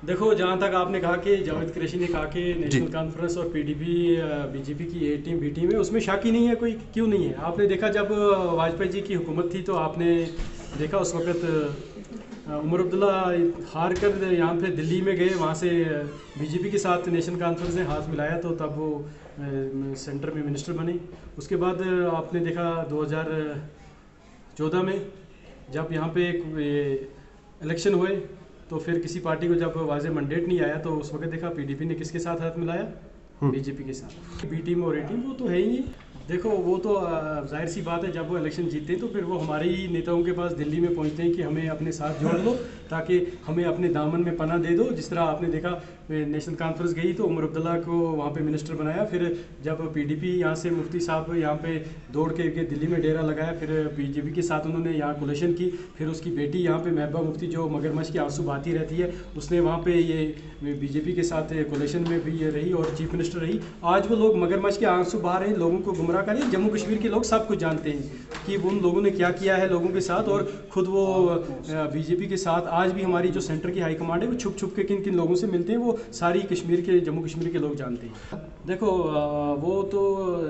देखो, जहाँ तक आपने कहा कि जावेद कुरैशी ने कहा कि जी। नेशनल कॉन्फ्रेंस और पीडीपी बीजेपी की ए टीम बी टीम है, उसमें शक ही नहीं है कोई। क्यों नहीं है? आपने देखा जब वाजपेयी जी की हुकूमत थी तो आपने देखा उस वक्त उमर अब्दुल्ला हार कर यहाँ पे दिल्ली में गए, वहाँ से बीजेपी के साथ नेशनल कॉन्फ्रेंस ने हाथ मिलाया तो तब वो सेंटर में मिनिस्टर बने। उसके बाद आपने देखा 2014 में जब यहाँ पे इलेक्शन हुए तो फिर किसी पार्टी को जब वाजे मैंडेट नहीं आया तो उस वक्त देखा पीडीपी ने किसके साथ हाथ मिलाया? बीजेपी के साथ। बी टीम और ए टीम वो तो है ही। देखो, वो तो जाहिर सी बात है, जब वो इलेक्शन जीतते हैं तो फिर वो हमारे ही नेताओं के पास दिल्ली में पहुंचते हैं कि हमें अपने साथ जोड़ लो ताकि हमें अपने दामन में पनाह दे दो। जिस तरह आपने देखा नेशनल कॉन्फ्रेंस गई तो उमर अब्दुल्ला को वहाँ पे मिनिस्टर बनाया, फिर जब पीडीपी यहाँ से मुफ्ती साहब यहाँ पे दौड़ के दिल्ली में डेरा लगाया, फिर बीजेपी के साथ उन्होंने यहाँ कोलेशन की। फिर उसकी बेटी यहाँ पे महबूबा मुफ्ती जो मगरमच्छ की आंसू बहाती रहती है, उसने वहाँ पे ये बीजेपी के साथ कोलेशन में भी ये रही और चीफ मिनिस्टर रही। आज वो लोग मगरमच्छ के आंसू बहा रहे हैं, लोगों को गुमराह कर रहे हैं। जम्मू कश्मीर के लोग सब कुछ जानते हैं कि उन लोगों ने क्या किया है लोगों के साथ, और खुद वो बीजेपी के साथ आज भी हमारी जो सेंटर की हाईकमांड है वो छुप छुप के किन किन लोगों से मिलते हैं वो सारी जम्मू कश्मीर के लोग जानते हैं। देखो, वो तो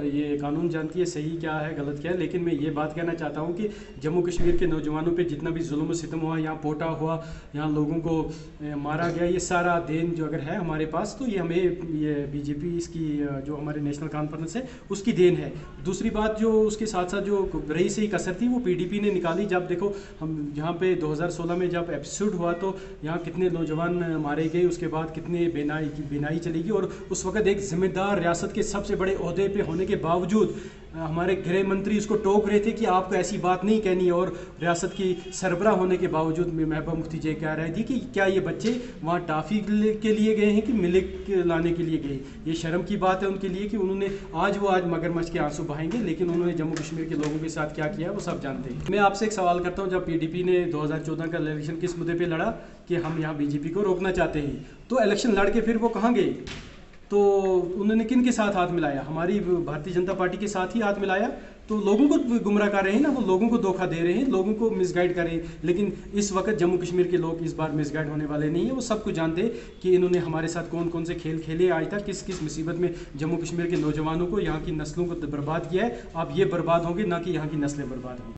ये कानून जानती है सही क्या है गलत क्या है, लेकिन मैं ये बात कहना चाहता हूँ कि जम्मू कश्मीर के नौजवानों पे जितना भी जुल्म सितम हुआ, यहाँ पोटा हुआ, यहाँ लोगों को मारा गया, ये सारा देन जो अगर है हमारे पास तो ये हमें ये बीजेपी इसकी जो हमारे नेशनल कॉन्फ्रेंस है उसकी देन है। दूसरी बात जो उसके साथ साथ जो रही सही कसर थी वो पीडीपी ने निकाली। जब देखो हम यहाँ पे 2016 में जब एपिसोड हुआ तो यहाँ कितने नौजवान मारे गए, उसके बाद कितने बेनाई चली गई, और उस वक्त एक जिम्मेदार रियासत के सबसे बड़े ओहदे पे होने के बावजूद हमारे गृह मंत्री उसको टोक रहे थे कि आपको ऐसी बात नहीं कहनी, और रियासत की सरबराह होने के बावजूद महबूबा मुफ्ती जी कह रही थी कि क्या ये बच्चे वहाँ टाफ़ी के लिए गए हैं कि मिल्क लाने के लिए गए। ये शर्म की बात है उनके लिए कि उन्होंने आज मगरमच्छ के आंसू बहाएंगे, लेकिन उन्होंने जम्मू कश्मीर के लोगों के साथ क्या किया वो सब जानते हैं। मैं आपसे एक सवाल करता हूँ, जब पीडीपी ने 2014 का इलेक्शन किस मुद्दे पर लड़ा कि हम यहाँ बीजेपी को रोकना चाहते हैं, तो इलेक्शन लड़ के फिर वो कहाँ गए? तो उन्होंने किन के साथ हाथ मिलाया? हमारी भारतीय जनता पार्टी के साथ ही हाथ मिलाया। तो लोगों को गुमराह कर रहे हैं ना, वो लोगों को धोखा दे रहे हैं, लोगों को मिसगाइड कर रहे हैं। लेकिन इस वक्त जम्मू कश्मीर के लोग इस बार मिसगाइड होने वाले नहीं है, वो सब कुछ जानते हैं कि इन्होंने हमारे साथ कौन कौन से खेल खेले आज तक, किस किस मुसीबत में जम्मू कश्मीर के नौजवानों को, यहाँ की नस्लों को बर्बाद किया है। आप ये बर्बाद होंगे ना कि यहाँ की नस्लें बर्बाद होंगी।